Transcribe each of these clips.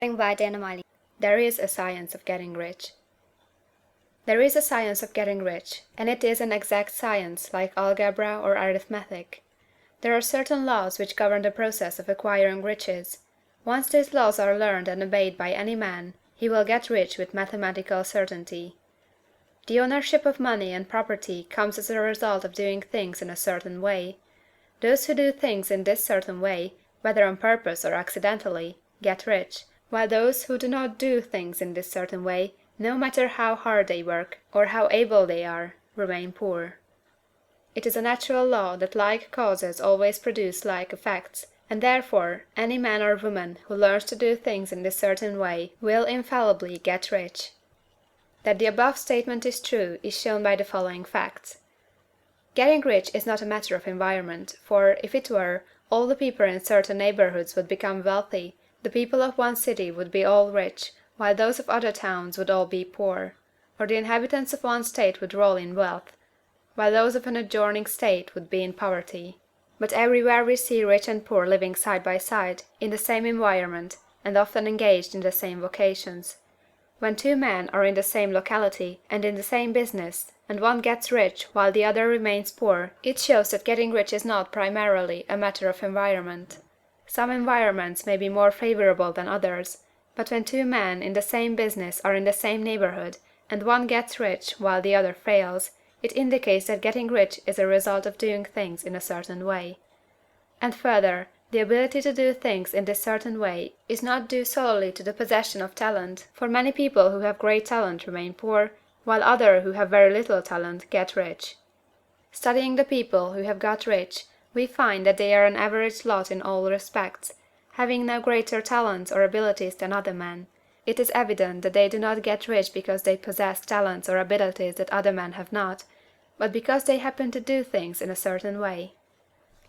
By Dana. There is a science of getting rich. There is a science of getting rich, and it is an exact science, like algebra or arithmetic. There are certain laws which govern the process of acquiring riches. Once these laws are learned and obeyed by any man, he will get rich with mathematical certainty. The ownership of money and property comes as a result of doing things in a certain way. Those who do things in this certain way, whether on purpose or accidentally, get rich, while those who do not do things in this certain way, no matter how hard they work, or how able they are, remain poor. It is a natural law that like causes always produce like effects, and therefore any man or woman who learns to do things in this certain way will infallibly get rich. That the above statement is true is shown by the following facts. Getting rich is not a matter of environment, for, if it were, all the people in certain neighborhoods would become wealthy, the people of one city would be all rich, while those of other towns would all be poor; or the inhabitants of one state would roll in wealth, while those of an adjoining state would be in poverty. But everywhere we see rich and poor living side by side, in the same environment, and often engaged in the same vocations. When two men are in the same locality, and in the same business, and one gets rich while the other remains poor, it shows that getting rich is not primarily a matter of environment. Some environments may be more favorable than others, but when two men in the same business are in the same neighborhood, and one gets rich while the other fails, it indicates that getting rich is a result of doing things in a certain way. And further, the ability to do things in this certain way is not due solely to the possession of talent, for many people who have great talent remain poor, while others who have very little talent get rich. Studying the people who have got rich, we find that they are an average lot in all respects, having no greater talents or abilities than other men. It is evident that they do not get rich because they possess talents or abilities that other men have not, but because they happen to do things in a certain way.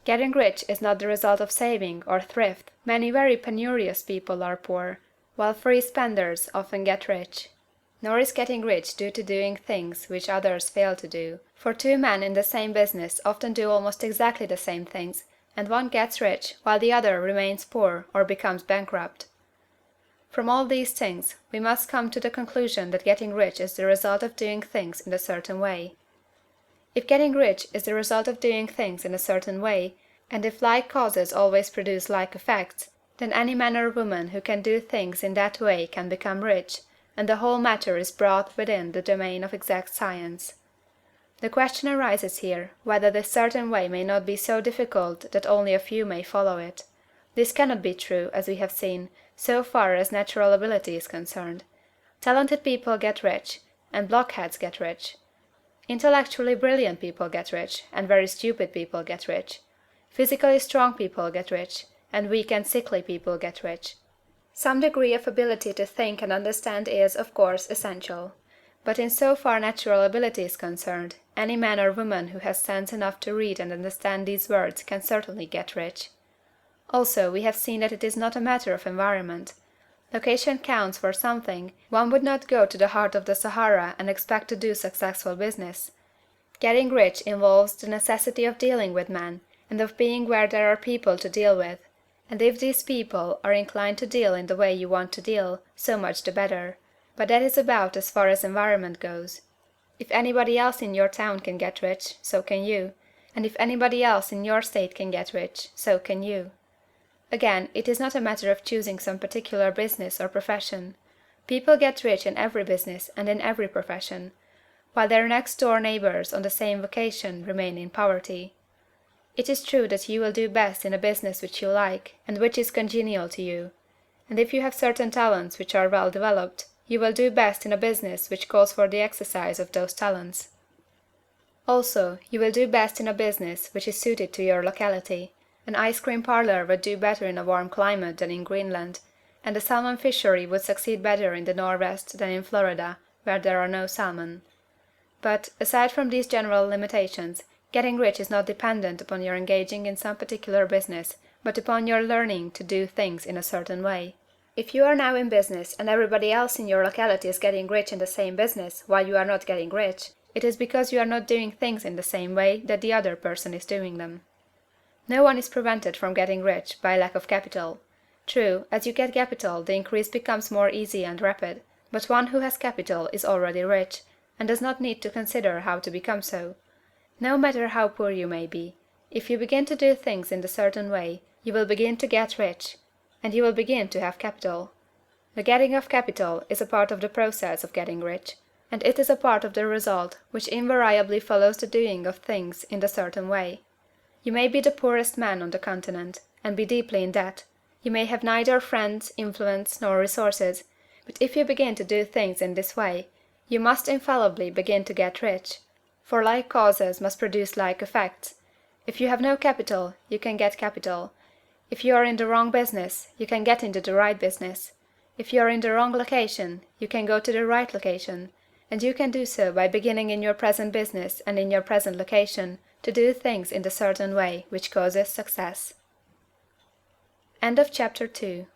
Getting rich is not the result of saving or thrift. Many very penurious people are poor, while free spenders often get rich. Nor is getting rich due to doing things which others fail to do, for two men in the same business often do almost exactly the same things, and one gets rich while the other remains poor or becomes bankrupt. From all these things, we must come to the conclusion that getting rich is the result of doing things in a certain way. If getting rich is the result of doing things in a certain way, and if like causes always produce like effects, then any man or woman who can do things in that way can become rich, and the whole matter is brought within the domain of exact science. The question arises here, whether this certain way may not be so difficult that only a few may follow it. This cannot be true, as we have seen, so far as natural ability is concerned. Talented people get rich, and blockheads get rich. Intellectually brilliant people get rich, and very stupid people get rich. Physically strong people get rich, and weak and sickly people get rich. Some degree of ability to think and understand is, of course, essential. But in so far natural ability is concerned, any man or woman who has sense enough to read and understand these words can certainly get rich. Also, we have seen that it is not a matter of environment. Location counts for something. One would not go to the heart of the Sahara and expect to do successful business. Getting rich involves the necessity of dealing with men, and of being where there are people to deal with. And if these people are inclined to deal in the way you want to deal, so much the better. But that is about as far as environment goes. If anybody else in your town can get rich, so can you. And if anybody else in your state can get rich, so can you. Again, it is not a matter of choosing some particular business or profession. People get rich in every business and in every profession, while their next-door neighbors on the same vocation remain in poverty. It is true that you will do best in a business which you like, and which is congenial to you. And if you have certain talents which are well developed, you will do best in a business which calls for the exercise of those talents. Also, you will do best in a business which is suited to your locality. An ice cream parlor would do better in a warm climate than in Greenland, and a salmon fishery would succeed better in the Northwest than in Florida, where there are no salmon. But, aside from these general limitations, getting rich is not dependent upon your engaging in some particular business, but upon your learning to do things in a certain way. If you are now in business and everybody else in your locality is getting rich in the same business while you are not getting rich, it is because you are not doing things in the same way that the other person is doing them. No one is prevented from getting rich by lack of capital. True, as you get capital the increase becomes more easy and rapid, but one who has capital is already rich, and does not need to consider how to become so. No matter how poor you may be, if you begin to do things in the certain way, you will begin to get rich, and you will begin to have capital. The getting of capital is a part of the process of getting rich, and it is a part of the result which invariably follows the doing of things in the certain way. You may be the poorest man on the continent, and be deeply in debt. You may have neither friends, influence, nor resources, but if you begin to do things in this way, you must infallibly begin to get rich, for like causes must produce like effects. If you have no capital, you can get capital. If you are in the wrong business, you can get into the right business. If you are in the wrong location, you can go to the right location, and you can do so by beginning in your present business and in your present location to do things in the certain way which causes success. End of chapter 2.